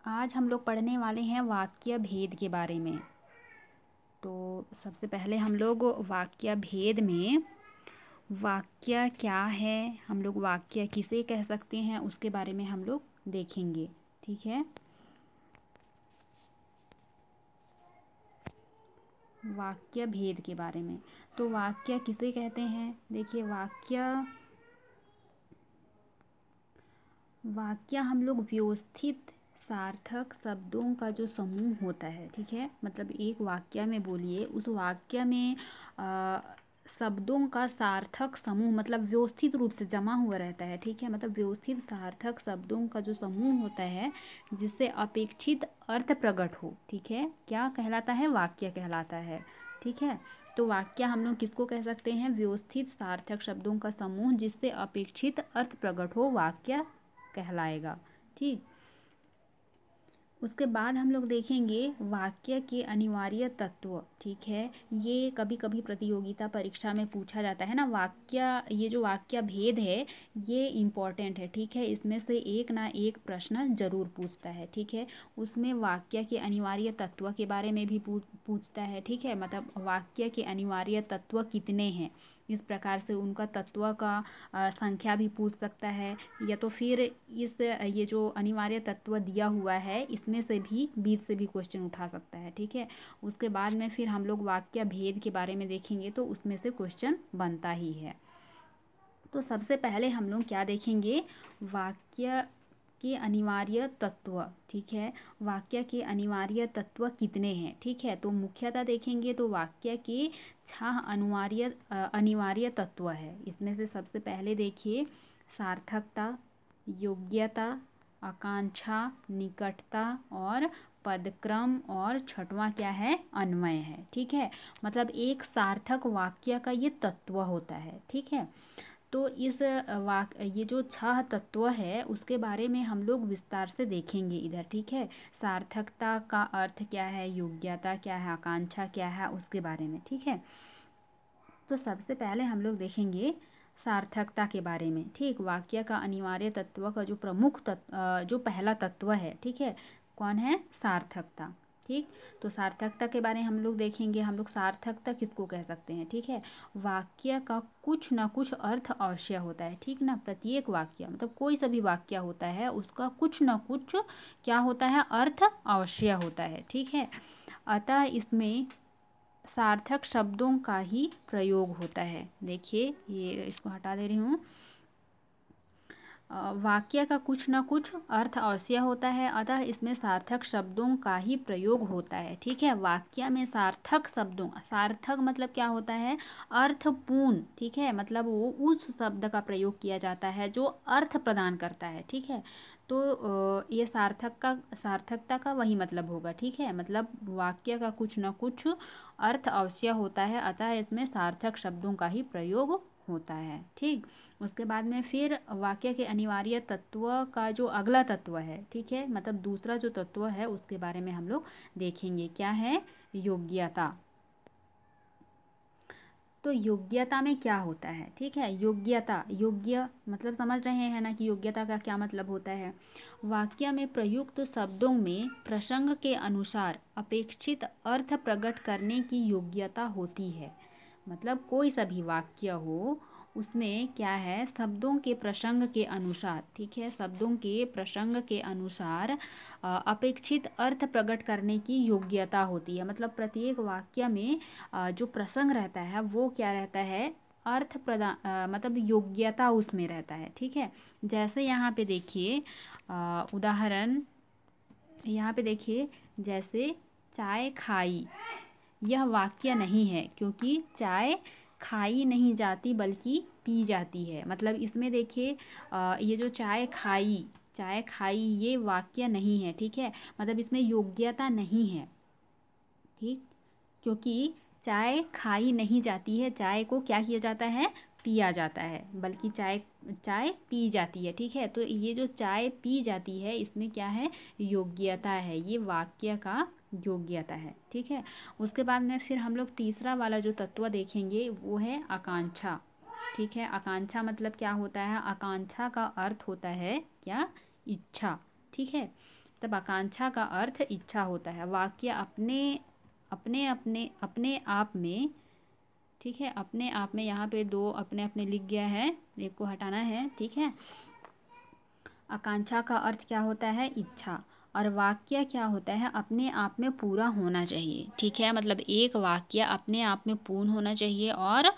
आज हम लोग पढ़ने वाले हैं वाक्य भेद के बारे में। तो सबसे पहले हम लोग वाक्य भेद में वाक्य क्या है, हम लोग वाक्य किसे कह सकते हैं, उसके बारे में हम लोग देखेंगे। ठीक है, वाक्य भेद के बारे में। तो वाक्य किसे कहते हैं? देखिए, वाक्य हम लोग व्यवस्थित सार्थक शब्दों का जो समूह होता है। ठीक है, मतलब एक वाक्य में बोलिए, उस वाक्य में शब्दों का सार्थक समूह मतलब व्यवस्थित रूप से जमा हुआ रहता है। ठीक है, मतलब व्यवस्थित सार्थक शब्दों का जो समूह होता है जिससे अपेक्षित अर्थ प्रकट हो। ठीक है, क्या कहलाता है? वाक्य कहलाता है। ठीक है, तो वाक्य हम लोग किसको कह सकते हैं? व्यवस्थित सार्थक शब्दों का समूह जिससे अपेक्षित अर्थ प्रकट हो, वाक्य कहलाएगा। ठीक, उसके बाद हम लोग देखेंगे वाक्य के अनिवार्य तत्व। ठीक है, ये कभी कभी प्रतियोगिता परीक्षा में पूछा जाता है ना। ये जो वाक्य भेद है ये इम्पोर्टेंट है। ठीक है, इसमें से एक ना एक प्रश्न जरूर पूछता है। ठीक है, उसमें वाक्य के अनिवार्य तत्व के बारे में भी पूछता है। ठीक है, मतलब वाक्य के अनिवार्य तत्व कितने हैं, इस प्रकार से उनका तत्व का संख्या भी पूछ सकता है। या तो फिर ये जो अनिवार्य तत्व दिया हुआ है इसमें से भी बीच से भी क्वेश्चन उठा सकता है। ठीक है, उसके बाद में फिर हम लोग वाक्य भेद के बारे में देखेंगे तो उसमें से क्वेश्चन बनता ही है। तो सबसे पहले हम लोग क्या देखेंगे? वाक्य के अनिवार्य तत्व। ठीक है, वाक्य के अनिवार्य तत्व कितने हैं? ठीक है, तो मुख्यतः देखेंगे तो वाक्य के 6 अनिवार्य तत्व है। इसमें से सबसे पहले देखिए सार्थकता, योग्यता, आकांक्षा, निकटता और पदक्रम, और छठवां क्या है? अन्वय है। ठीक है, मतलब एक सार्थक वाक्य का ये तत्व होता है। ठीक है, तो ये जो 6 तत्व है उसके बारे में हम लोग विस्तार से देखेंगे इधर। ठीक है, सार्थकता का अर्थ क्या है, योग्यता क्या है, आकांक्षा क्या है, उसके बारे में। ठीक है, तो सबसे पहले हम लोग देखेंगे सार्थकता के बारे में। ठीक, वाक्य का अनिवार्य तत्व का जो जो पहला तत्व है, ठीक है, कौन है? सार्थकता। ठीक, तो सार्थकता के बारे में हम लोग देखेंगे। हम लोग सार्थकता किसको कह सकते हैं? ठीक है, वाक्य का कुछ ना कुछ अर्थ अवश्य होता है। ठीक ना, प्रत्येक वाक्य मतलब कोई सा भी वाक्य होता है उसका कुछ ना कुछ क्या होता है? अर्थ अवश्य होता है। ठीक है, अतः इसमें सार्थक शब्दों का ही प्रयोग होता है। देखिए, ये इसको हटा दे रही हूँ। वाक्य का कुछ ना कुछ अर्थ अवश्य होता है, अतः इसमें सार्थक शब्दों का ही प्रयोग होता है। ठीक है, वाक्य में सार्थक शब्दों, सार्थक मतलब क्या होता है? अर्थपूर्ण। ठीक है, मतलब वो उस शब्द का प्रयोग किया जाता है जो अर्थ प्रदान करता है। ठीक है, तो ये सार्थकता का वही मतलब होगा। ठीक है, मतलब वाक्य का कुछ ना कुछ अर्थ अवश्य होता है, अतः इसमें सार्थक शब्दों का ही प्रयोग होता है। ठीक, उसके बाद में फिर वाक्य के अनिवार्य तत्व का जो अगला तत्व है, ठीक है, मतलब दूसरा जो तत्व है उसके बारे में हम लोग देखेंगे। क्या है? योग्यता। तो योग्यता में क्या होता है? ठीक है, योग्यता, योग्य मतलब समझ रहे हैं ना कि योग्यता का क्या मतलब होता है? वाक्य में प्रयुक्त शब्दों में प्रसंग के अनुसार अपेक्षित अर्थ प्रकट करने की योग्यता होती है। मतलब कोई सा भी वाक्य हो उसमें क्या है? शब्दों के प्रसंग के अनुसार, ठीक है, शब्दों के प्रसंग के अनुसार अपेक्षित अर्थ प्रकट करने की योग्यता होती है। मतलब प्रत्येक वाक्य में जो प्रसंग रहता है वो क्या रहता है? अर्थ प्रदान, मतलब योग्यता उसमें रहता है। ठीक है, जैसे यहाँ पे देखिए उदाहरण, यहाँ पे देखिए जैसे चाय खाई, यह वाक्य नहीं है क्योंकि चाय खाई नहीं जाती बल्कि पी जाती है। मतलब इसमें देखिए ये जो चाय खाई ये वाक्य नहीं है। ठीक है, मतलब इसमें योग्यता नहीं है। ठीक, क्योंकि चाय खाई नहीं जाती है, चाय को क्या किया जाता है? पिया जाता है, बल्कि चाय चाय पी जाती है। ठीक है, तो ये जो चाय पी जाती है इसमें क्या है? योग्यता है, ये वाक्य का योग्यता है। ठीक है, उसके बाद में फिर हम लोग तीसरा वाला जो तत्व देखेंगे वो है आकांक्षा। ठीक है, आकांक्षा मतलब क्या होता है? आकांक्षा का अर्थ होता है क्या? इच्छा। ठीक है, तब आकांक्षा का अर्थ इच्छा होता है। वाक्य अपने अपने अपने अपने आप में, ठीक है, अपने आप में, यहाँ पे दो अपने अपने लिख गया है, एक को हटाना है, ठीक है। आकांक्षा का अर्थ क्या होता है? इच्छा। और वाक्य क्या होता है? अपने आप में पूरा होना चाहिए, ठीक है। मतलब एक वाक्य अपने आप में पूर्ण होना चाहिए और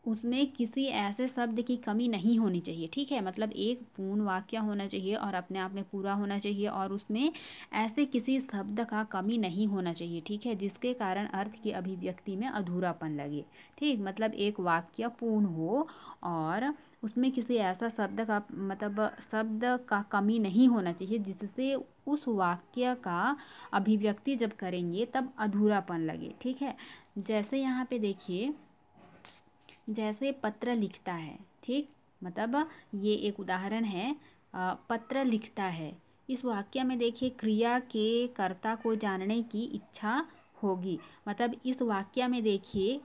उसमें किसी ऐसे शब्द की कमी नहीं होनी चाहिए, ठीक है। मतलब एक पूर्ण वाक्य होना चाहिए और अपने आप में पूरा होना चाहिए और उसमें ऐसे किसी शब्द का कमी नहीं होना चाहिए, ठीक है, जिसके कारण अर्थ की अभिव्यक्ति में अधूरापन लगे, ठीक। मतलब एक वाक्य पूर्ण हो और उसमें किसी ऐसा शब्द का, मतलब शब्द का कमी नहीं होना चाहिए जिससे उस वाक्य का अभिव्यक्ति जब करेंगे तब अधूरापन लगे, ठीक है। जैसे यहाँ पे देखिए, जैसे पत्र लिखता है, ठीक, मतलब ये एक उदाहरण है। पत्र लिखता है, इस वाक्य में देखिए क्रिया के कर्ता को जानने की इच्छा होगी। मतलब इस वाक्य में देखिए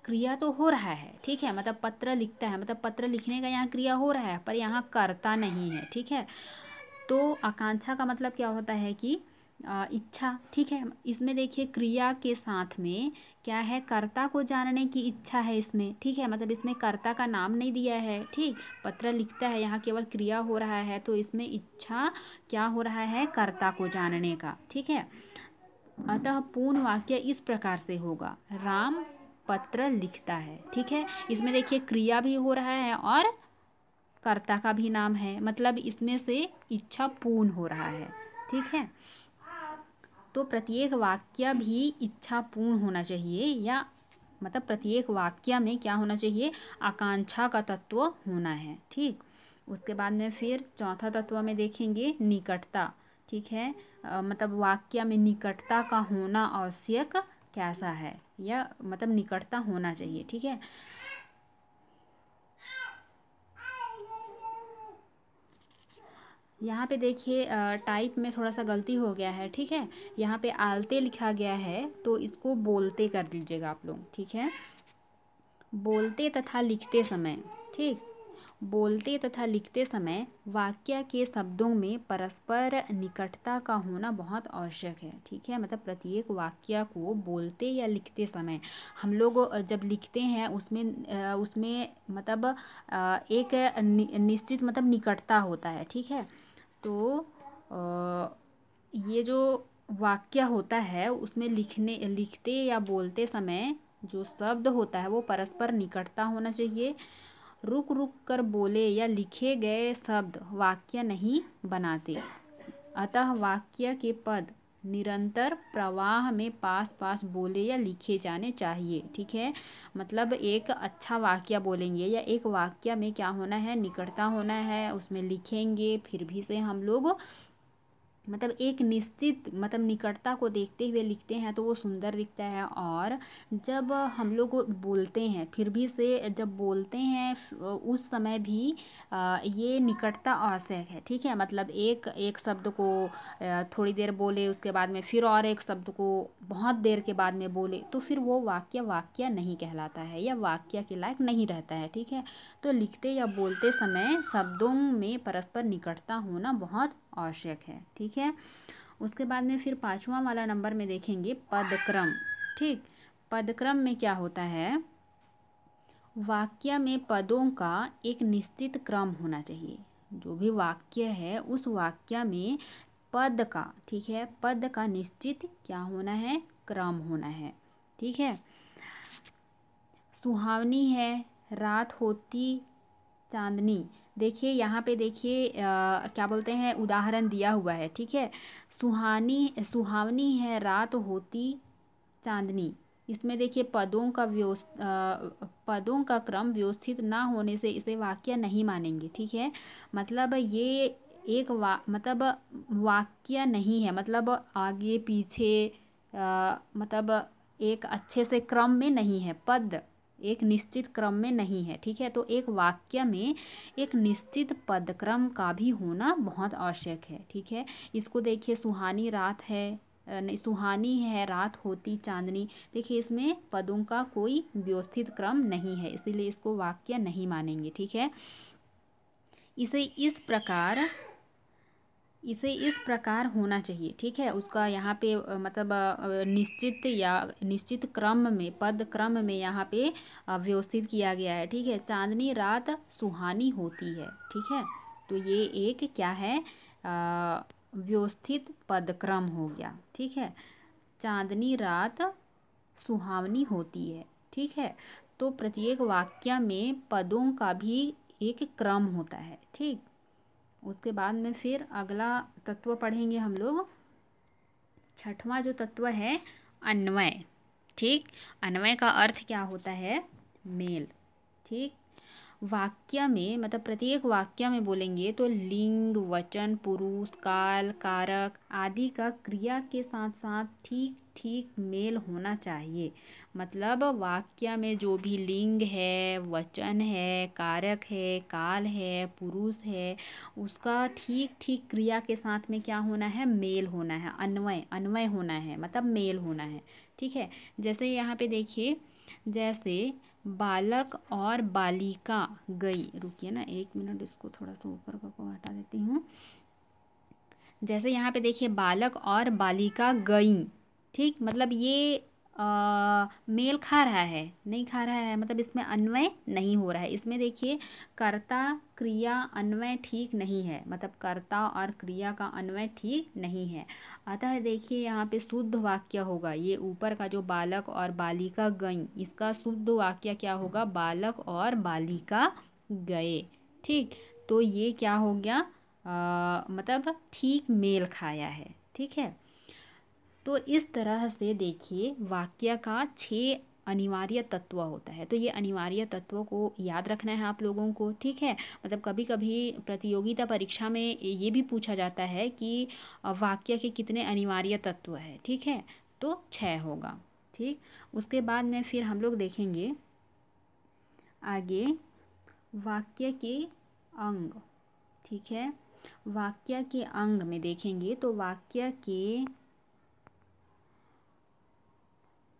क्रिया तो हो रहा है, ठीक है, मतलब पत्र लिखता है, मतलब पत्र लिखने का यहाँ क्रिया हो रहा है, पर यहाँ कर्ता नहीं है, ठीक है। तो आकांक्षा का मतलब क्या होता है कि इच्छा, ठीक है। इसमें देखिए क्रिया के साथ में क्या है? कर्ता को जानने की इच्छा है इसमें, ठीक है। मतलब इसमें कर्ता का नाम नहीं दिया है, ठीक। पत्र लिखता है, यहाँ केवल क्रिया हो रहा है, तो इसमें इच्छा क्या हो रहा है? कर्ता को जानने का, ठीक है। अतः पूर्ण वाक्य इस प्रकार से होगा, राम पत्र लिखता है, ठीक है। इसमें देखिए क्रिया भी हो रहा है और कर्ता का भी नाम है, मतलब इसमें से इच्छा पूर्ण हो रहा है, ठीक है। तो प्रत्येक वाक्य भी इच्छा पूर्ण होना चाहिए, या मतलब प्रत्येक वाक्य में क्या होना चाहिए? आकांक्षा का तत्व होना है, ठीक। उसके बाद में फिर चौथा तत्व में देखेंगे निकटता, ठीक है। मतलब वाक्य में निकटता का होना आवश्यक कैसा है, या मतलब निकटता होना चाहिए, ठीक है। यहाँ पे देखिए टाइप में थोड़ा सा गलती हो गया है, ठीक है। यहाँ पे आलते लिखा गया है, तो इसको बोलते कर दीजिएगा आप लोग, ठीक है। बोलते तथा लिखते समय, ठीक, बोलते तथा लिखते समय वाक्य के शब्दों में परस्पर निकटता का होना बहुत आवश्यक है, ठीक है। मतलब प्रत्येक वाक्य को बोलते या लिखते समय हम लोग जब लिखते हैं उसमें मतलब एक निश्चित मतलब निकटता होता है, ठीक है। तो ये जो वाक्य होता है उसमें लिखते या बोलते समय जो शब्द होता है वो परस्पर निकटता होना चाहिए। रुक रुक कर बोले या लिखे गए शब्द वाक्य नहीं बनाते, अतः वाक्य के पद निरंतर प्रवाह में पास पास बोले या लिखे जाने चाहिए, ठीक है। मतलब एक अच्छा वाक्य बोलेंगे या एक वाक्य में क्या होना है? निकटता होना है, उसमें लिखेंगे फिर भी से हम लोग मतलब एक निश्चित मतलब निकटता को देखते हुए लिखते हैं तो वो सुंदर दिखता है। और जब हम लोग बोलते हैं फिर भी से जब बोलते हैं उस समय भी ये निकटता आवश्यक है, ठीक है। मतलब एक एक शब्द को थोड़ी देर बोले, उसके बाद में फिर और एक शब्द को बहुत देर के बाद में बोले, तो फिर वो वाक्य नहीं कहलाता है या वाक्य के लायक नहीं रहता है, ठीक है। तो लिखते या बोलते समय शब्दों में परस्पर निकटता होना बहुत आवश्यक है, ठीक है। उसके बाद में फिर पांचवा वाला नंबर में देखेंगे पदक्रम, ठीक। पदक्रम में क्या होता है? वाक्य में पदों का एक निश्चित क्रम होना चाहिए। जो भी वाक्य है उस वाक्य में पद का, ठीक है, पद का निश्चित क्या होना है? क्रम होना है, ठीक है। सुहावनी है, रात होती चांदनी, देखिए यहाँ पे देखिए क्या बोलते हैं, उदाहरण दिया हुआ है, ठीक है। सुहावनी है रात होती चांदनी, इसमें देखिए पदों का क्रम व्यवस्थित ना होने से इसे वाक्य नहीं मानेंगे, ठीक है। मतलब ये एक मतलब वाक्य नहीं है, मतलब आगे पीछे मतलब एक अच्छे से क्रम में नहीं है, पद एक निश्चित क्रम में नहीं है, ठीक है। तो एक वाक्य में एक निश्चित पदक्रम का भी होना बहुत आवश्यक है, ठीक है। इसको देखिए सुहानी रात है, नहीं, सुहानी है रात होती चांदनी, देखिए इसमें पदों का कोई व्यवस्थित क्रम नहीं है, इसीलिए इसको वाक्य नहीं मानेंगे, ठीक है। इसे इस प्रकार होना चाहिए, ठीक है। उसका यहाँ पे मतलब निश्चित या निश्चित क्रम में, पद क्रम में यहाँ पे व्यवस्थित किया गया है, ठीक है। चांदनी रात सुहानी होती है, ठीक है। तो ये एक क्या है, व्यवस्थित पदक्रम हो गया, ठीक है। चांदनी रात सुहावनी होती है, ठीक है। तो प्रत्येक वाक्य में पदों का भी एक क्रम होता है, ठीक। उसके बाद में फिर अगला तत्व पढ़ेंगे हम लोग। छठवां जो तत्व है अन्वय, ठीक। अन्वय का अर्थ क्या होता है, मेल, ठीक। वाक्य में मतलब प्रत्येक वाक्य में बोलेंगे तो लिंग, वचन, पुरुष, काल, कारक आदि का क्रिया के साथ साथ ठीक ठीक मेल होना चाहिए। मतलब वाक्य में जो भी लिंग है, वचन है, कारक है, काल है, पुरुष है, उसका ठीक ठीक क्रिया के साथ में क्या होना है, मेल होना है। अन्वय, अन्वय होना है मतलब मेल होना है, ठीक है। जैसे यहाँ पे देखिए, जैसे बालक और बालिका गई, रुकिए ना 1 मिनट, इसको थोड़ा सा ऊपर को हटा देती हूँ। जैसे यहाँ पे देखिए बालक और बालिका गई, ठीक। मतलब ये मेल खा रहा है, नहीं खा रहा है, मतलब इसमें अन्वय नहीं हो रहा है। इसमें देखिए कर्ता क्रिया अन्वय ठीक नहीं है, मतलब कर्ता और क्रिया का अन्वय ठीक नहीं है। अतः देखिए यहाँ पे शुद्ध वाक्य होगा, ये ऊपर का जो बालक और बालिका गई, इसका शुद्ध वाक्य क्या होगा, बालक और बालिका गए, ठीक। तो ये क्या हो गया, मतलब ठीक मेल खाया है, ठीक है। तो इस तरह से देखिए वाक्य का 6 अनिवार्य तत्व होता है। तो ये अनिवार्य तत्वों को याद रखना है आप लोगों को, ठीक है। मतलब कभी कभी प्रतियोगिता परीक्षा में ये भी पूछा जाता है कि वाक्य के कितने अनिवार्य तत्व है, ठीक है। तो 6 होगा, ठीक। उसके बाद में फिर हम लोग देखेंगे आगे वाक्य के अंग, ठीक है। वाक्य के अंग में देखेंगे तो वाक्य के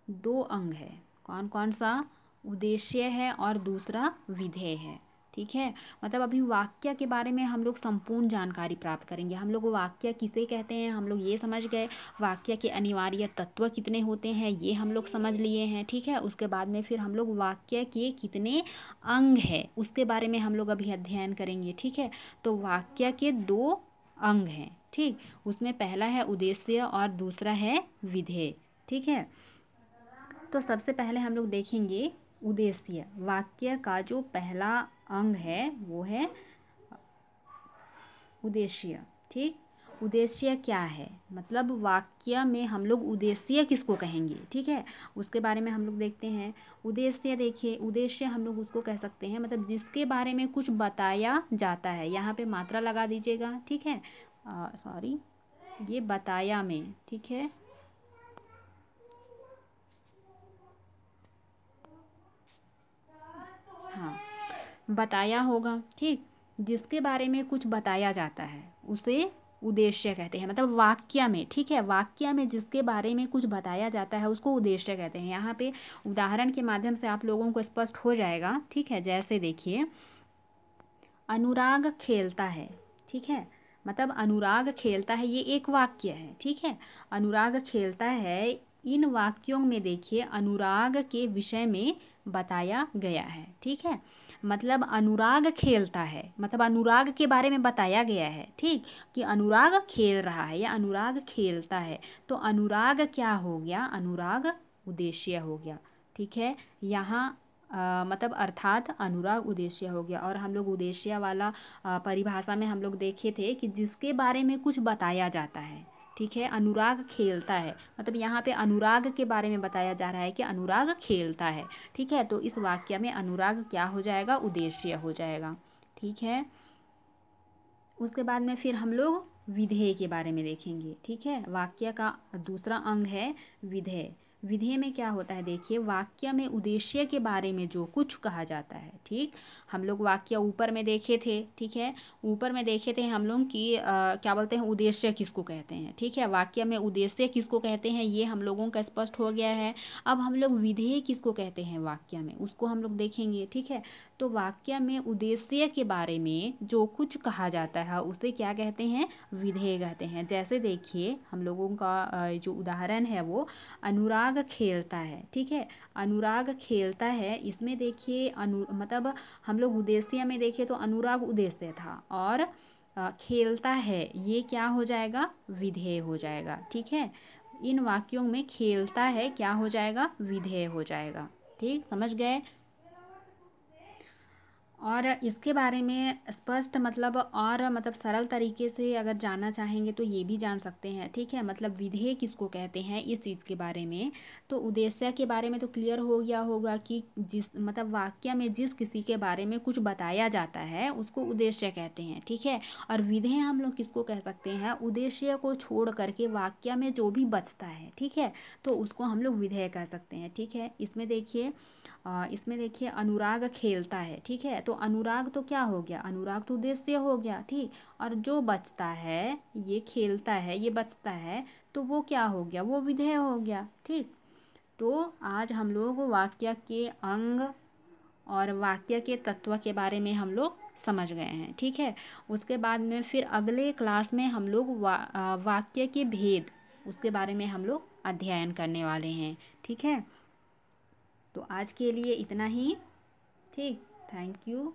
2 अंग है। कौन कौन सा, उद्देश्य है और दूसरा विधेय है, ठीक है। मतलब अभी वाक्य के बारे में हम लोग संपूर्ण जानकारी प्राप्त करेंगे। हम लोग वाक्य किसे कहते हैं हम लोग ये समझ गए, वाक्य के अनिवार्य तत्व कितने होते हैं ये हम लोग समझ लिए हैं, ठीक है। उसके बाद में फिर हम लोग वाक्य के कितने अंग है उसके बारे में हम लोग अभी अध्ययन करेंगे, ठीक है। तो वाक्य के 2 अंग हैं, ठीक। उसमें पहला है उद्देश्य और दूसरा है विधेय, ठीक है। तो सबसे पहले हम लोग देखेंगे उद्देश्य। वाक्य का जो पहला अंग है वो है उद्देश्य, ठीक। उद्देश्य क्या है, मतलब वाक्य में हम लोग उद्देश्य किसको कहेंगे, ठीक है। उसके बारे में हम लोग देखते हैं। उद्देश्य देखिए, उद्देश्य हम लोग उसको कह सकते हैं मतलब जिसके बारे में कुछ बताया जाता है। यहाँ पे मात्रा लगा दीजिएगा, ठीक है। सॉरी, ये बताया में, ठीक है। हाँ, बताया होगा, ठीक। जिसके बारे में कुछ बताया जाता है उसे उद्देश्य कहते हैं, मतलब वाक्य में, ठीक है। वाक्य में जिसके बारे में कुछ बताया जाता है उसको उद्देश्य कहते हैं। यहाँ पे उदाहरण के माध्यम से आप लोगों को स्पष्ट हो जाएगा, ठीक है। जैसे देखिए अनुराग खेलता है, ठीक है। मतलब अनुराग खेलता है ये एक वाक्य है, ठीक है। अनुराग खेलता है, इन वाक्यों में देखिए अनुराग के विषय में बताया गया है, ठीक है। मतलब अनुराग खेलता है मतलब अनुराग के बारे में बताया गया है, ठीक। कि अनुराग खेल रहा है या अनुराग खेलता है। तो अनुराग क्या हो गया, अनुराग उद्देश्य हो गया, ठीक है। यहाँ मतलब अर्थात अनुराग उद्देश्य हो गया। और हम लोग उद्देश्य वाला परिभाषा में हम लोग देखे थे कि जिसके बारे में कुछ बताया जाता है, ठीक है। अनुराग खेलता है मतलब यहाँ पे अनुराग के बारे में बताया जा रहा है कि अनुराग खेलता है, ठीक है। तो इस वाक्य में अनुराग क्या हो जाएगा, उद्देश्य हो जाएगा, ठीक है। उसके बाद में फिर हम लोग विधेय के बारे में देखेंगे, ठीक है। वाक्य का दूसरा अंग है विधेय। विधेय में क्या होता है, देखिए वाक्य में उद्देश्य के बारे में जो कुछ कहा जाता है, ठीक। हम लोग वाक्य ऊपर में देखे थे, ठीक है, ऊपर में देखे थे हम लोग कि क्या बोलते हैं, उद्देश्य किसको कहते हैं, ठीक है। वाक्य में उद्देश्य किसको कहते हैं ये हम लोगों का स्पष्ट हो गया है। अब हम लोग विधेय किसको कहते हैं वाक्य में, उसको हम लोग देखेंगे, ठीक है। तो वाक्य में उद्देश्य के बारे में जो कुछ कहा जाता है उसे क्या कहते हैं, विधेय कहते हैं। जैसे देखिए हम लोगों का जो उदाहरण है वो अनुराग खेलता है, ठीक है। अनुराग खेलता है, इसमें देखिए मतलब हम लोग उद्देश्य में देखें तो अनुराग उद्देश्य था, और खेलता है ये क्या हो जाएगा, विधेय हो जाएगा, ठीक है। इन वाक्यों में खेलता है क्या हो जाएगा, विधेय हो जाएगा, ठीक, समझ गए। और इसके बारे में स्पष्ट मतलब और मतलब सरल तरीके से अगर जानना चाहेंगे तो ये भी जान सकते हैं, ठीक है। मतलब विधेय किसको कहते हैं इस चीज़ के बारे में, तो उद्देश्य के बारे में तो क्लियर हो गया होगा कि जिस मतलब वाक्य में जिस किसी के बारे में कुछ बताया जाता है उसको उद्देश्य कहते हैं, ठीक है। और विधेय हम लोग किसको कह सकते हैं, उद्देश्य को छोड़ करके वाक्य में जो भी बचता है, ठीक है, तो उसको हम लोग विधेय कह सकते हैं, ठीक है। इसमें देखिए अनुराग खेलता है, ठीक है, तो अनुराग तो क्या हो गया, अनुराग तो उद्देश्य हो गया, ठीक। और जो बचता है, ये खेलता है, ये बचता है, तो वो क्या हो गया, वो विधेय हो गया, ठीक। तो आज हम लोग वाक्य के अंग और वाक्य के तत्व के बारे में हम लोग समझ गए हैं, ठीक है। उसके बाद में फिर अगले क्लास में हम लोग वाक्य के भेद उसके बारे में हम लोग अध्ययन करने वाले हैं, ठीक है। तो आज के लिए इतना ही, ठीक, थैंक यू।